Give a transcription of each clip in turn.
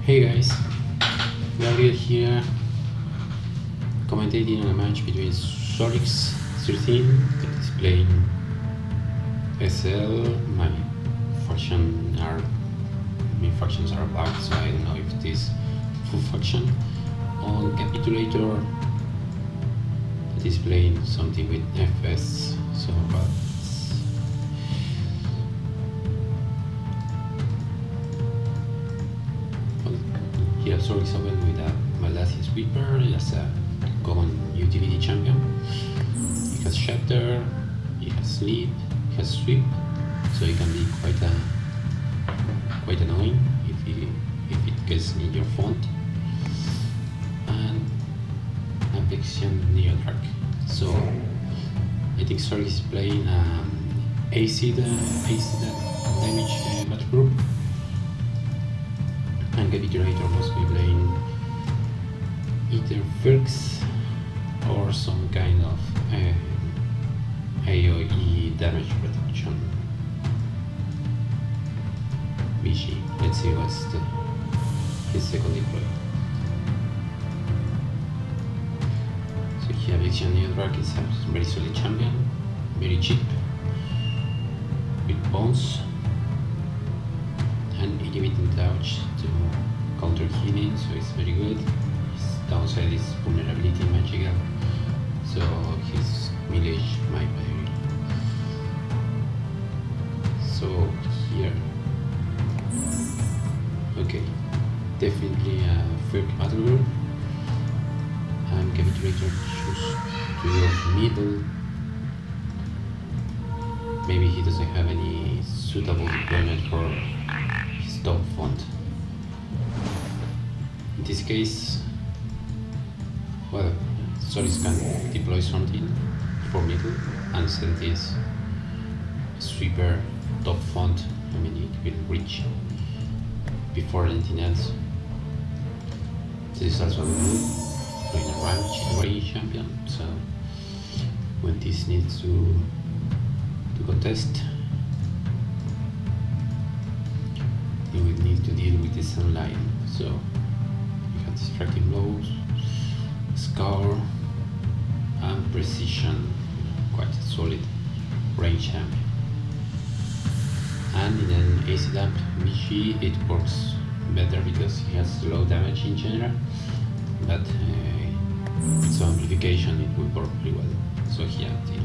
Hey guys, we are here commentating on a match between Psorix 13 that is playing SL. My factions are black, so I don't know if it is full faction. On Capitulator that is playing something with FS, so here Psorix open with a Malasia Sweeper as a common utility champion. He has Shatter, he has Sleep, he has Sweep, so it can be quite annoying if it gets in your font. And Apexian Neodrac. So I think Psorix is playing AC damage battle group, and Capitulator must be playing either Firks or some kind of AoE damage reduction. BG. Let's see what's his second deploy. So here Apexian Neodrac is a very solid champion, very cheap, with bones and inhibiting touch to counter healing, so it's very good. His downside is vulnerability magical, so his melee might vary. So here, okay, definitely a Firk battle group, and Capitulator choose to go middle. Maybe he doesn't have any suitable deployment for his top font. In this case, well, Psorix can deploy something for middle and send this sweeper top font. I mean, it will reach before anything else. This is also good in a range champion, so when this needs to contest, you will need to deal with the sunlight. So you have distracting blows, scour, and precision. Quite a solid range champion. And in an AC damp BG it works better because he has low damage in general, but with some amplification it will work pretty well. So here the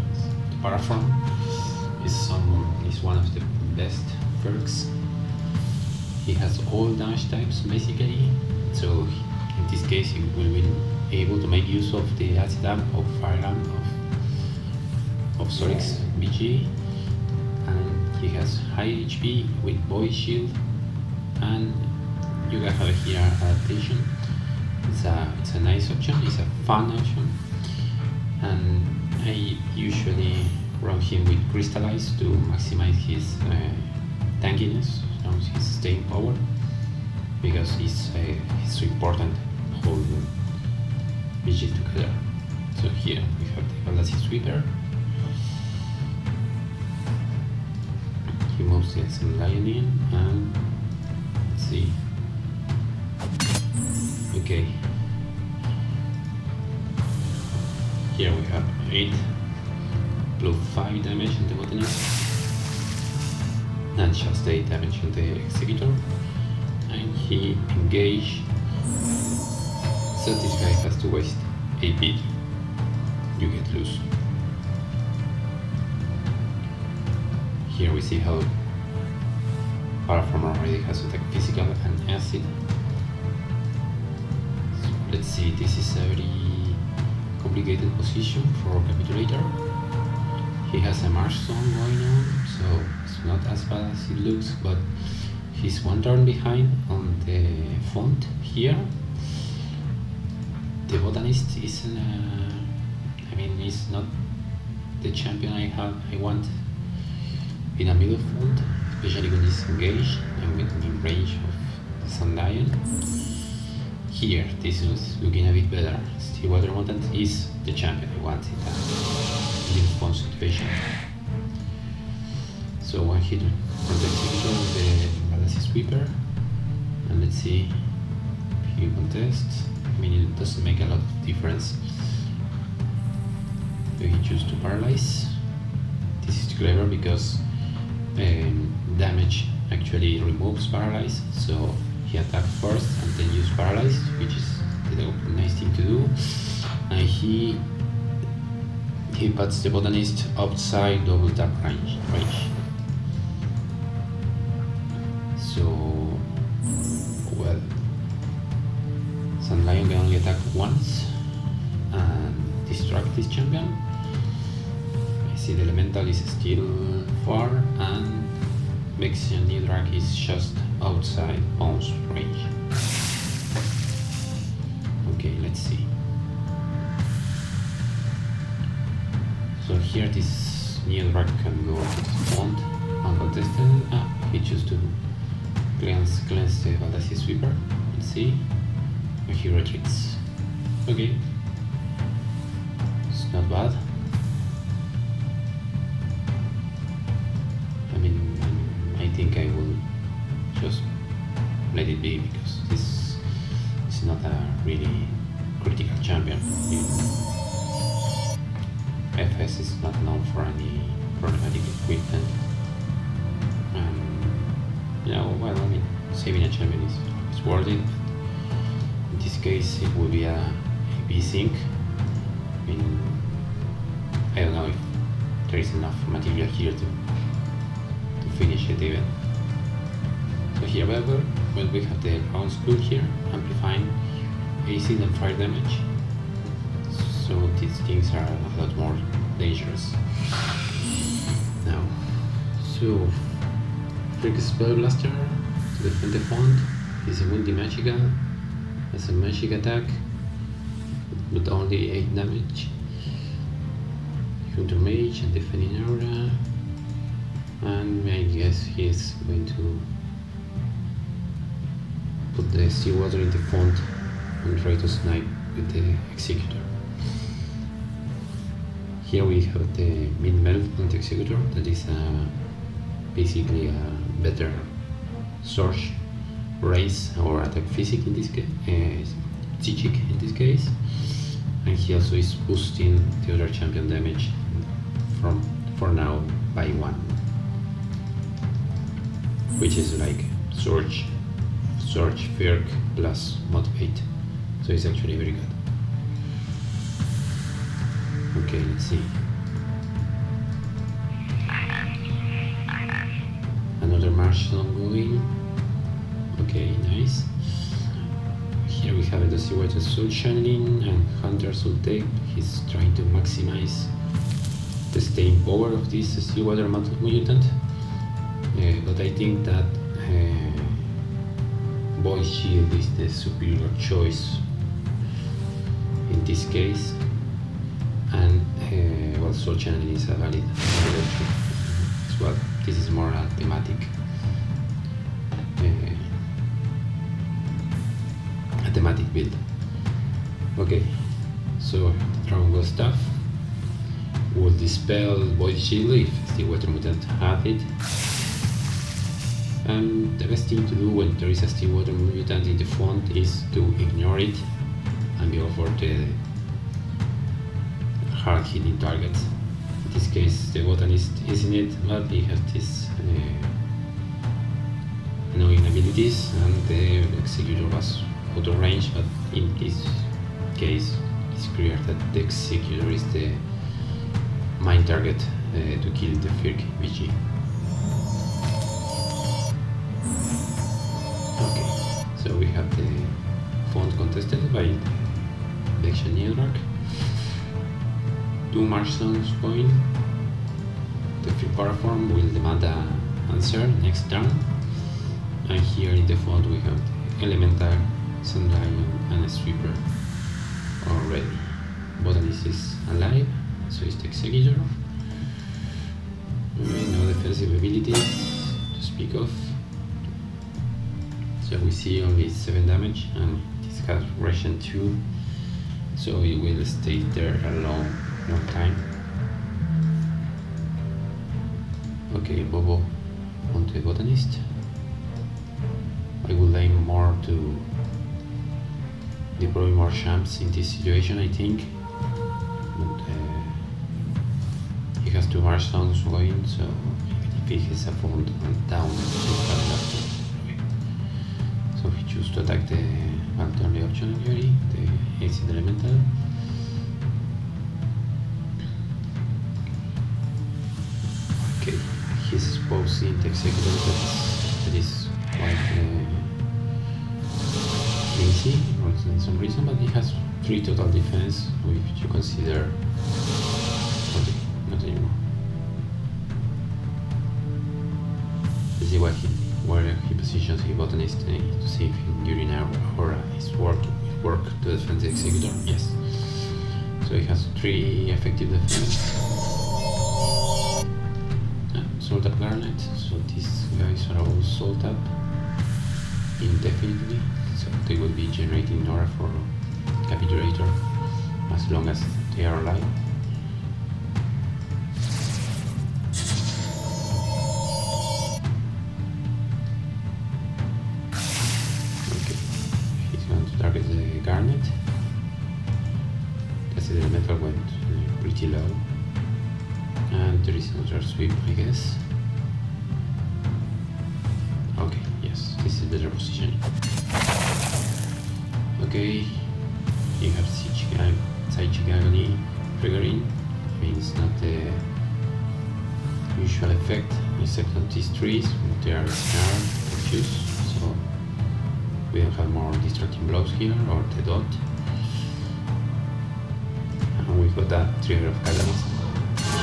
Paraform is one of the best Firks. He has all damage types basically, so in this case he will be able to make use of the Acid Amp or Fire Amp of Psorix BG, and he has high HP with Void Shield, and you can have here adaptation. It's a nice option, it's a fun option, and I usually run him with Crystallize to maximize his tankiness, his staying power, because it's so important to hold BG together. So here we have the Galaxy Sweeper. He moves some lion in, and let's see. Okay. Here we have 8 plus 5 damage on the botanist, and just 8 damage on the executor, and he engage, so this guy has to waste AP. You get loose. Here we see how Paraform already has attack physical and acid. So let's see, this is a very complicated position for Capitulator. He has a March Zone going on, so it's not as bad as it looks, but he's one turn behind on the font here. The Botanist isn't he's not the champion I want in a middle font, especially when he's engaged and within range of the Sunlion. Here, this is looking a bit better. Stillwater Mutant is the champion I want in a middle font situation. So one hit from the executor of the Galaxy Sweeper, and let's see you contest. I mean, it doesn't make a lot of difference. So he chooses to paralyze. This is clever because damage actually removes paralyze, so he attacks first and then use paralyze, which is the nice thing to do. And he puts the botanist outside double tap range. So, well, Sun Lion can only attack once and distract this champion. I see the elemental is still far and Vexian Nidrak is just outside Pawn's range. Okay, let's see. So here this Nidrak can go to the front uncontested. He chooses to cleanse the Valdacia Sweeper. Let's see. And he retreats. Okay. It's not bad. I think I will just let it be because this is not a really critical champion. FS is not known for any problematic equipment. Well, I mean, saving a champion is worth it. In this case, it will be a B-Sync. I mean, I don't know if there is enough material here to finish it even. So here, well, we have the ground school here, amplifying acid and fire damage. So these things are a lot more dangerous. Now, so Firks Spellblaster to defend the font is a multi-magical, has a magic attack, but only 8 damage. Counter Mage and defending aura. And I guess he is going to put the seawater in the font and try to snipe with the executor. Here we have the mid-melt on the executor, that is basically a better source raise or attack physic in this case, psychic in this case, and he also is boosting the other champion damage for now by 1. Which is like Surge, Firk plus Motivate. So it's actually very good. Okay, let's see. Another marshal ongoing. Okay, nice. Here we have the Seawater Soul Channeling and Hunter Soul Tape. He's trying to maximize the staying power of this Seawater Mutant. But I think that Voice Shield is the superior choice in this case, and well, Soul Channeling is a valid selection as well. This is more a thematic build. Okay, so Dragon Ball Staff will dispel Voice Shield if the Water Mutant have it. And the best thing to do when there is a Still Water Mutant in the front is to ignore it and go for the hard hitting targets. In this case, the botanist isn't it, but he has this annoying abilities, and the executor was out of range, but in this case, it's clear that the executor is the main target to kill the Firk VG. So we have the font contested by Vexian Nidrak. 2 Marshlands going. The free paraform will demand an answer next turn. And here in the font we have Elemental, Sun Lion and a Sweeper already. Botanist is alive, so is the Executor. No defensive abilities to speak of. So we see only 7 damage, and this has ration 2, so it will stay there a long time. Okay, Bobo onto the botanist. I will aim more to deploy more champs in this situation, I think. But he has two marshlands going, so if he has a front and down, so he chooses to attack the alternate option actually, the acid elemental. Okay, he's exposing the executor that is quite easy for some reason, but he has 3 total defense, which you consider. Okay, not anymore. Let's see where he positions his botanist to see if during our aura is work to defend the executor. Yes. So he has 3 effective defense. Salt up garnet, so these guys are all salt up indefinitely, so they will be generating aura for Capitulator as long as they are alive. Okay, he's going to target the garnet. That's the metal went pretty low. And there is another sweep, I guess. Okay, yes, this is better positioning. Okay, you have Saichigagoni triggering. Means not the usual effect, except on these trees, they are snared, confused, so we don't have more distracting blows here, or the dot. And we've got that trigger of catalyst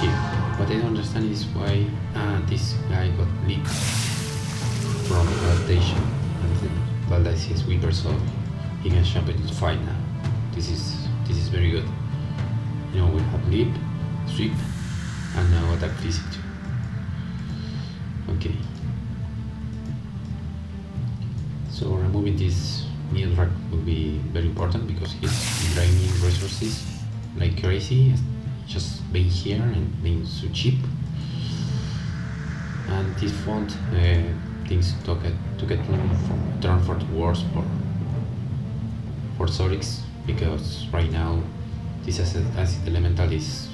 here. What I don't understand is why this guy got leaked from adaptation, and then Valdez is weaker, so he can jump into fight now. This is very good. You know, we have leap, sweep, and now attack physic too. Okay. So removing this needle rack will be very important because he's draining resources like crazy. Just being here and being so cheap, and this font things to get turn for the worse for Psorix, because right now this acid elemental is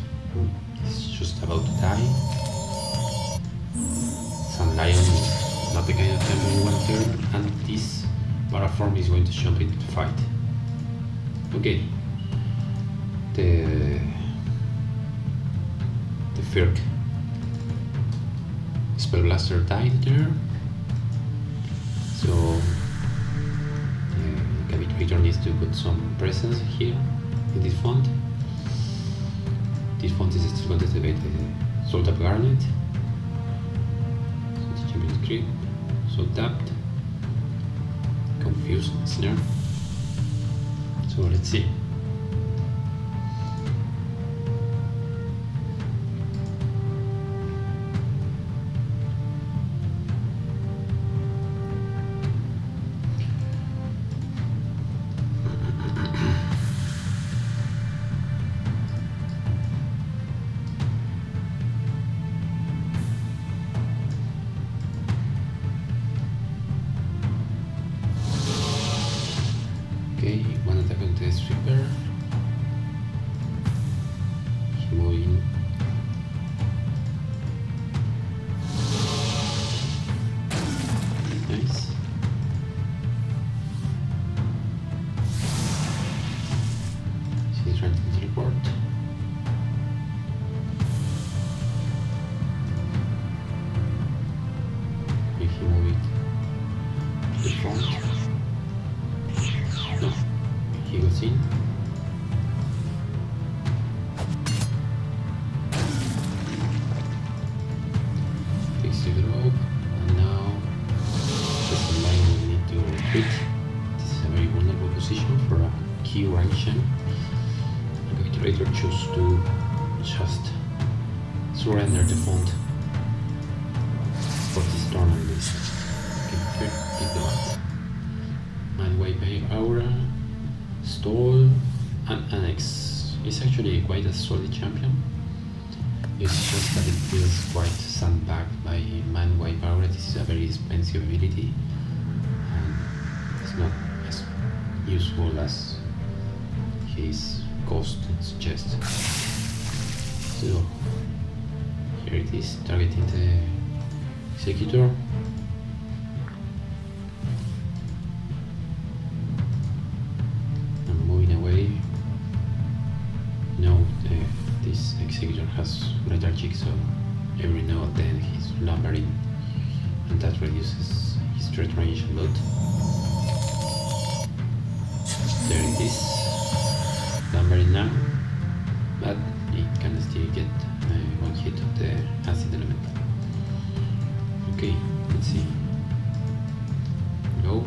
just about to die. Sun Lion is not the kind of champion you want here, and this Paraform is going to jump into the fight. Okay, the Firks Spellblaster died there, so the Capitulator needs to put some presence here in this font. This font is still going to activate the Salt Up Garnet, so the champion creep, Salt Tapped, Confused, Snare. So let's see. Okay, one attack on the sweeper. He's moving. Nice. She's trying to teleport. If you move it to the front. No, he goes in. Fix the rope, and now that's the line we need to retreat. This is a very vulnerable position for a key rank champ. The Capitulator chooses to just surrender the font for this turn at least. Okay, here, take the bat. Mindwipe Aura, Stall, and Annex. It's actually quite a solid champion. It's just that it feels quite sandbagged by Mindwipe Aura. This is a very expensive ability, and it's not as useful as his cost, his chest. So here it is, targeting the executor. And moving away. No, this executor has lethargic, so every now and then he's lumbering, and that reduces his threat range a lot. There it is, lumbering now, but it can still get one hit of the acid elemental. Okay, let's see. Go.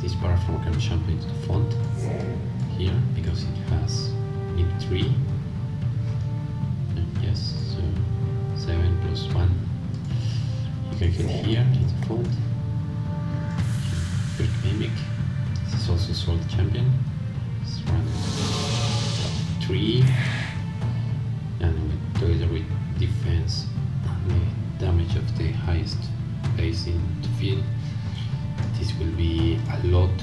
This paraform can jump into the font here because it has nib 3. Yes, so 7 plus 1. You can hit here in the font. Quick mimic. This is also Sword Champion. It's run 3. And together with defense and the damage of the highest base in the field, this will be a lot.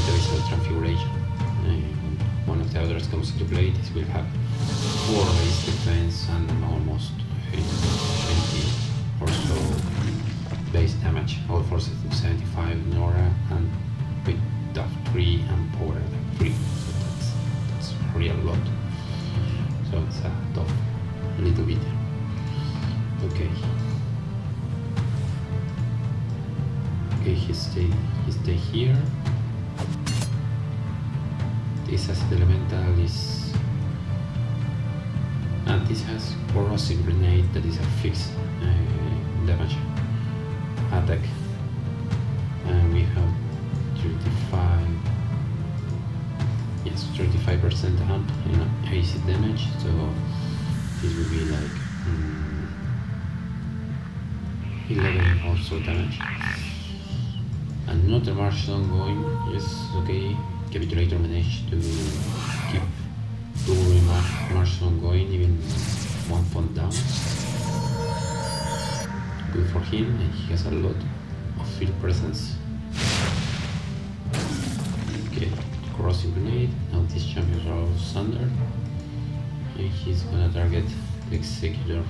There is a transfiguration. One of the others comes into play. This will have 4 base defense and almost 20 or so base damage. All forces 75 in aura and with tough 3 and power 3. So that's a real lot. So it's a tough little bit. Okay. Okay, he stay here. This acid elemental is, and this has corrosive grenade that is a fixed damage attack, and we have 35% amp in AC damage, so this will be like 11 also damage. Another march ongoing. Yes, okay. Capitulator managed to keep 2 marches ongoing, even 1 font down. Good for him, and he has a lot of field presence. Okay, corrosive grenade. Now these champions are all standard, and he's gonna target the executor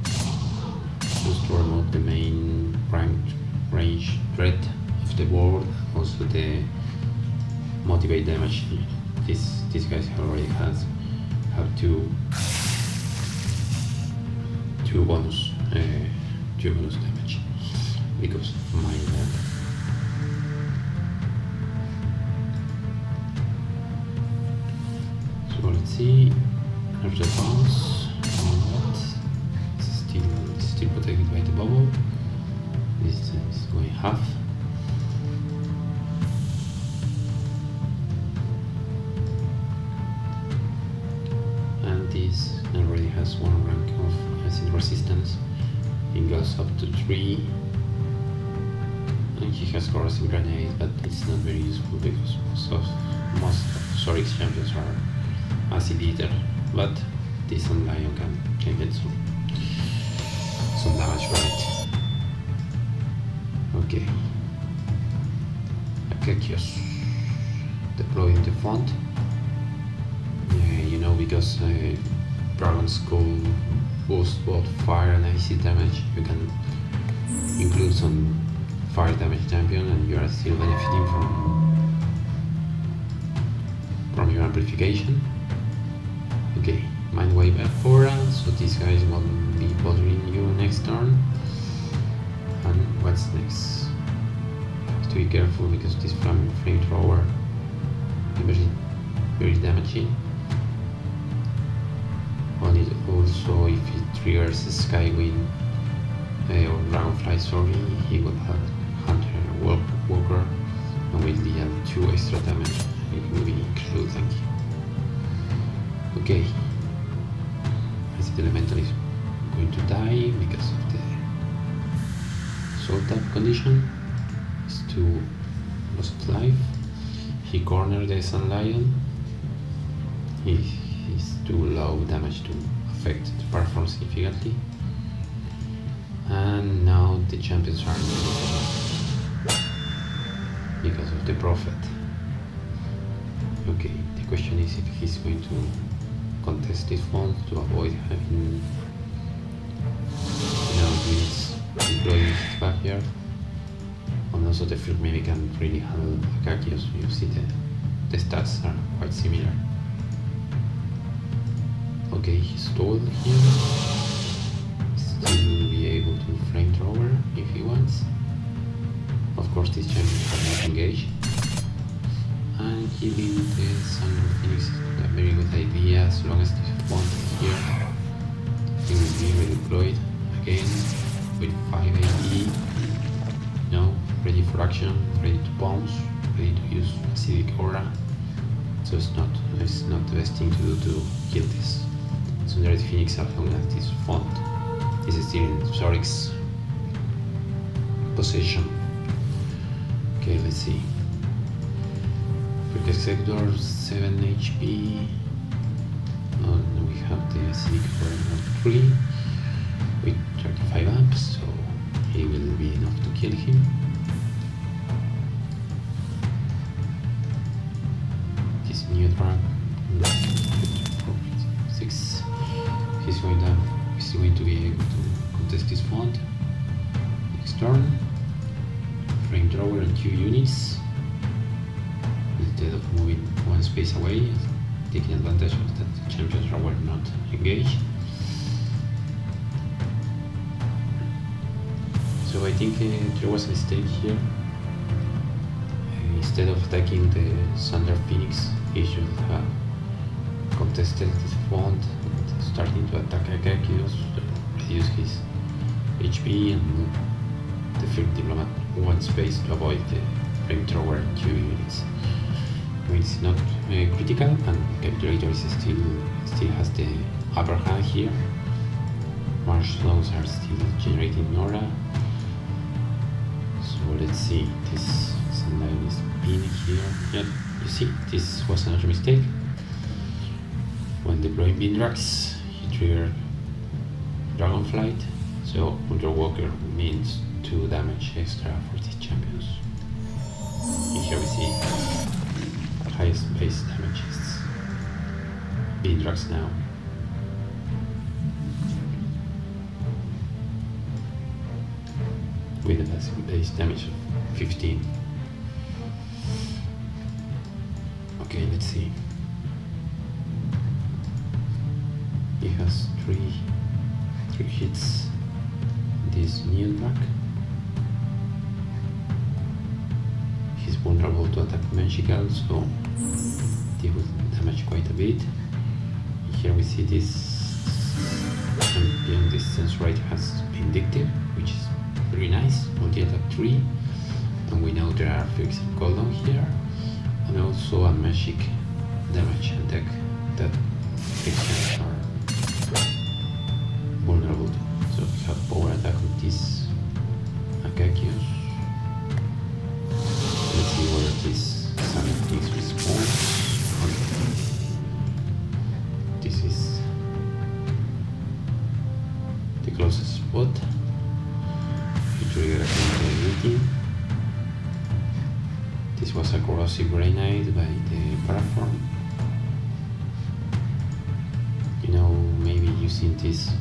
just to remove the main prime range threat of the board, also the motivate damage. These guys already have 2 bonus damage because of my land. So let's see. There's a bounce. It's still protected by the bubble. This is going half. And this already has 1 rank of acid resistance. It goes up to 3. And he has corrosive grenade, but it's not very useful because most Psorix champions are acid eater. But this Lion can get some damage from it. Okay. Akekios deploying the font. You know, because Dragon Skull boosts both fire and AC damage, you can include some fire damage champion and you are still benefiting from your amplification. Okay, Mind Wave F4, so these guys won't be bothering you next turn. And what's next? Have to be careful because this flamethrower is very damaging. On it also, if it triggers a Skywind or Dragonfly, he will have Hunter Walker and will deal 2 extra damage. It will be incredibly tanky. Okay, Acid Elemental is going to die because of the soul type condition. It's 2 loss of life. He cornered the Sun Lion. He's too low damage to affect the performance significantly. And now the champions are because of the prophet. Okay, the question is if he's going to contest this font to avoid having units deployed in his backyard. And also the Firks maybe can really handle Akakios. You see the stats are quite similar. Okay, he's stalled here. Still will be able to flamethrower if he wants. Of course, these champions are not engaged. And killing the Sun Phoenix is a very good idea as long as this font is here. He will be redeployed again with 5 AD. No, ready for action, ready to bounce, ready to use acidic aura. So it's not the best thing to do to kill this Sundered Phoenix as long as this font is still in Psorix possession. Okay, let's see. Firks Sector 7 HP. And we have the acidic aura 3 with 35 amps, so he will be enough to kill him. This new drag 6. He's going to be able to contest this font. Next turn. Flamethrower and 2 units. Instead of moving one space away, taking advantage of that the champions were not engaged. So I think there was a mistake here. Instead of attacking the Thunder Phoenix, he should have contested this font and starting to attack Akakios, reduce his HP and move the Firks Diplomat one space to avoid the flamethrower and 2 units. I mean, it's not critical, and Capitulate still has the upper hand here. Marsh slows are still generating aura. So let's see, this sunlight is pinned here. Yeah, you see, this was another mistake. When deploying Bindrax, he triggered Dragonflight, so Underwalker means 2 damage extra for these champions. And here we see highest base damage is Bindrax now. With a base damage of 15. Okay, let's see. He has three hits. This neon rack. He's vulnerable to attack magical, so he will damage quite a bit. Here we see this champion, this Sensorite has Vindictive, which is very nice, multi-attack 3, and we know there are Firks and cooldown here, and also a magic damage attack that Firks are vulnerable to. So we have power attack on this Akakios. Let's see where this Sun Phoenix respawns. This is the closest spot. Trigger ability. This was a corrosive grenade by the Paraform. You know, maybe using this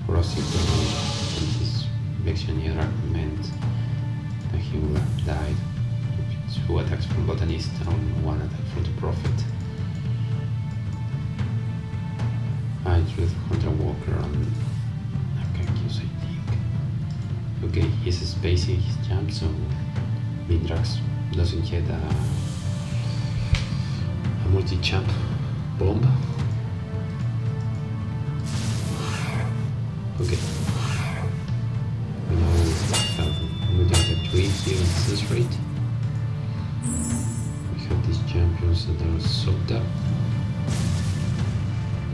corrosive grenade and this Vexioneer meant that he would have died. 2 attacks from Botanist and 1 attack from the Prophet. I truth Hunter Walker on Akakios, I think. Okay, he's spacing his jump, so Bindrax doesn't get a multi-jump bomb. Okay. We now have multi-attack 3 here in this rate. We have these champions that are soaked up.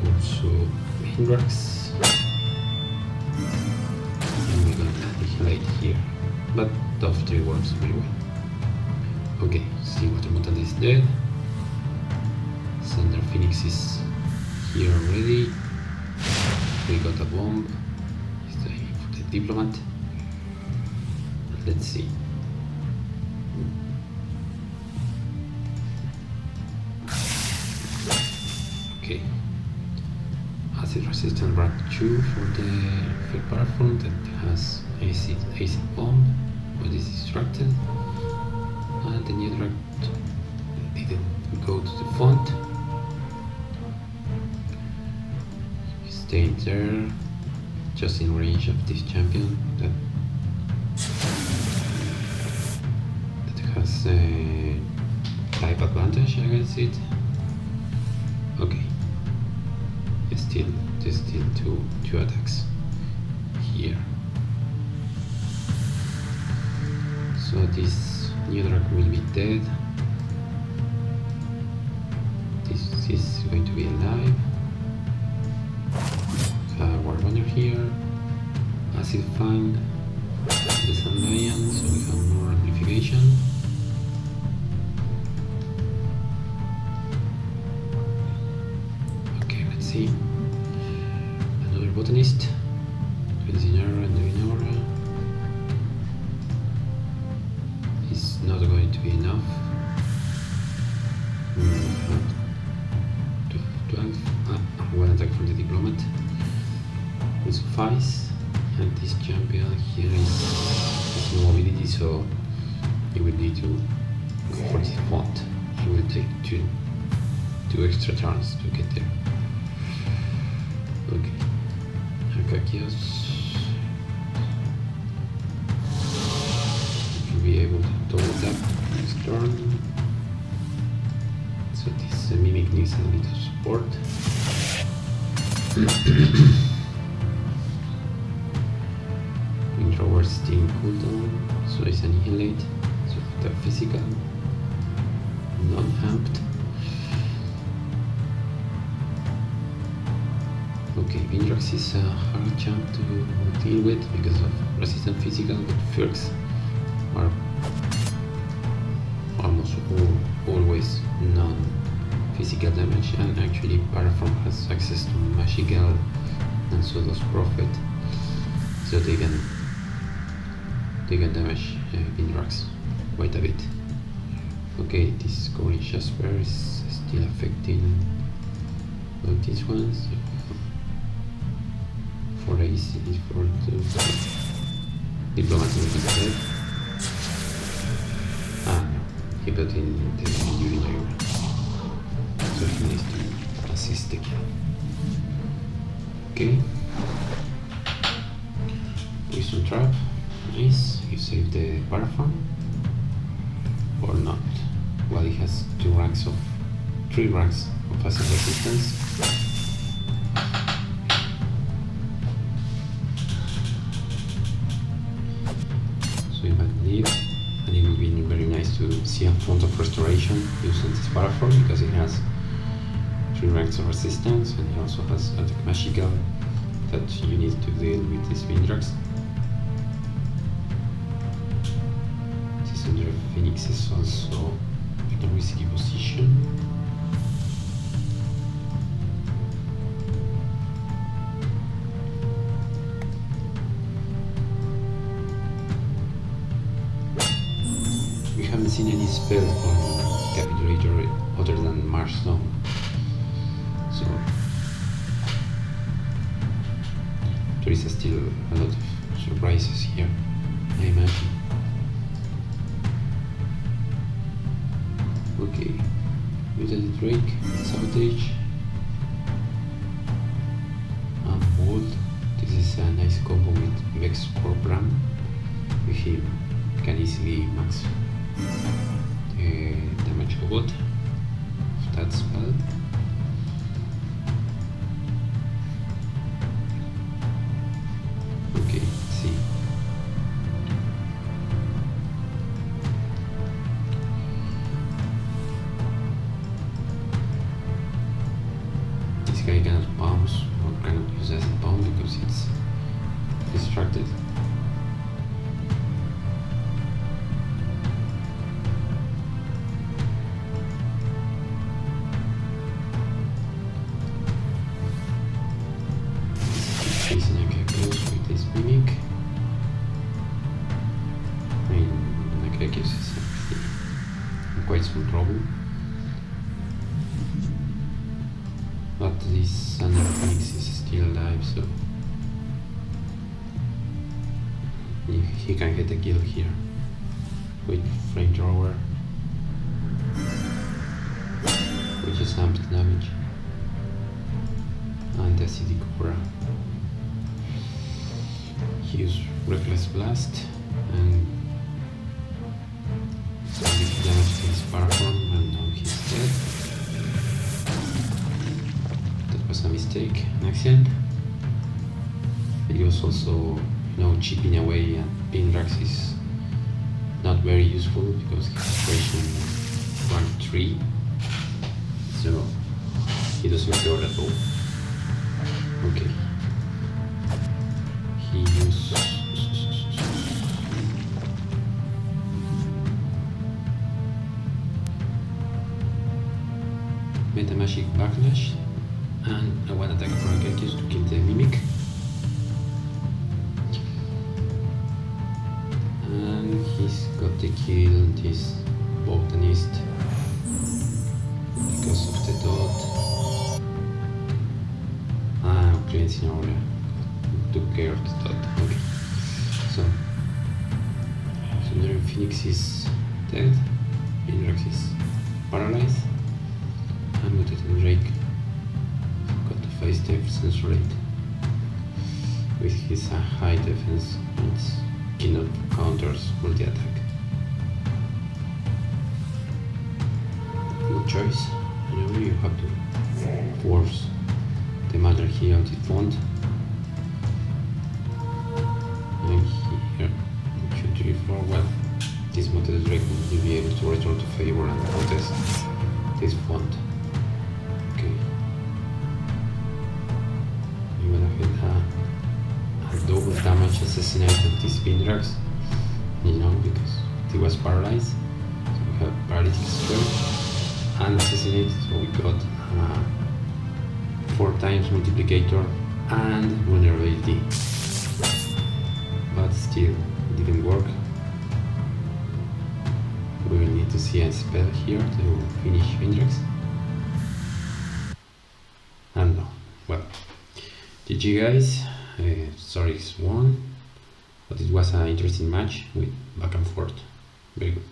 Also Bindrax. Right here, but top 3 works very well. Okay, see what the mutant is dead. Thunder Phoenix is here already. We got a bomb. He's aiming for the Diplomat. Let's see. Okay. Acid resistant rank 2 for the third platform that has acid bomb, but is distracted. And the new drag didn't go to the font. Staying there, just in range of this champion that has a type advantage against it. Okay. There's still two attacks here. So this new drag will be dead. This is going to be alive. War Runner here. Acid Fang. The Sun Lion, so we have more amplification. See, another botanist, Benzinara and Vinora. Is not going to be enough. 12, one attack from the diplomat will suffice, and this champion here has no mobility, so he will need to go for this font. He will take two extra turns to get there. Okay, Akakios should be able to double tap next turn. So this mimic needs a bit of support. Windrower Steam cooldown, so it's annihilate, so the physical, non-hamped. Okay, Vindrax is a hard champ to deal with because of resistant physical, but Firks are almost always non-physical damage, and actually Paraform has access to magical, and so does Prophet, so they can damage Vindrax quite a bit. Okay, this Corin Jasper is still affecting these ones. For AC, for the diplomat will be dead. He put in the urine, so he needs to assist the kill. Okay. Poison trap, nice. You save the paraform or not? Well, he has 3 ranks of acid resistance. And it would be very nice to see a font of restoration using this paraform because it has 3 ranks of resistance, and it also has attack magical that you need to deal with this Vindrax. This under Phoenix is also in a risky position. We haven't seen any spell from Capitulate other than Marsh Zone, so there is still a lot of surprises here, I imagine. Okay, Mutant Drake, Sabotage, Mold. This is a nice combo with Vex or Bram. With him can easily max the damage robot of that spell. Okay, let's see. This guy cannot bounce or cannot use acid bomb because it's distracted. With this mimic. But this Under Phoenix is still alive, so he can get a kill here with flamethrower, which is amped damage, and acidic aura. He used Reckless Blast and some damage to his Paraform, and now he's dead. That was a mistake, an accident. He was also, chipping away at Pindrax is not very useful because his operation rank 3, so he doesn't cure at all. Okay. He used Meta Magic Backlash and a one attack for a Gekis to kill the Mimic. And he's got to kill this Botanist because of the dot. Cleansing Aura. Took care of the dot. Okay. So Under Phoenix is dead. Pindrax is paralyzed. And Mutated Drake got to face the Censorate with his high defense and cannot counters multi-attack. Good choice. Anyway, you have to force the Matter here out it won't. And here, 2, 3, 4, well, this Mutated Drake will be able to return to favor and contest this won't. Okay. I'm gonna hit a double damage assassinated this Pindrax, because he was paralyzed. So we have paralytic strength and assassinated, so we got 4 times multiplicator and vulnerability. But still, it didn't work. We will need to see a spell here to finish Pindrax. And no. Well, GG guys, Psorix won, but it was an interesting match with back and forth. Very good.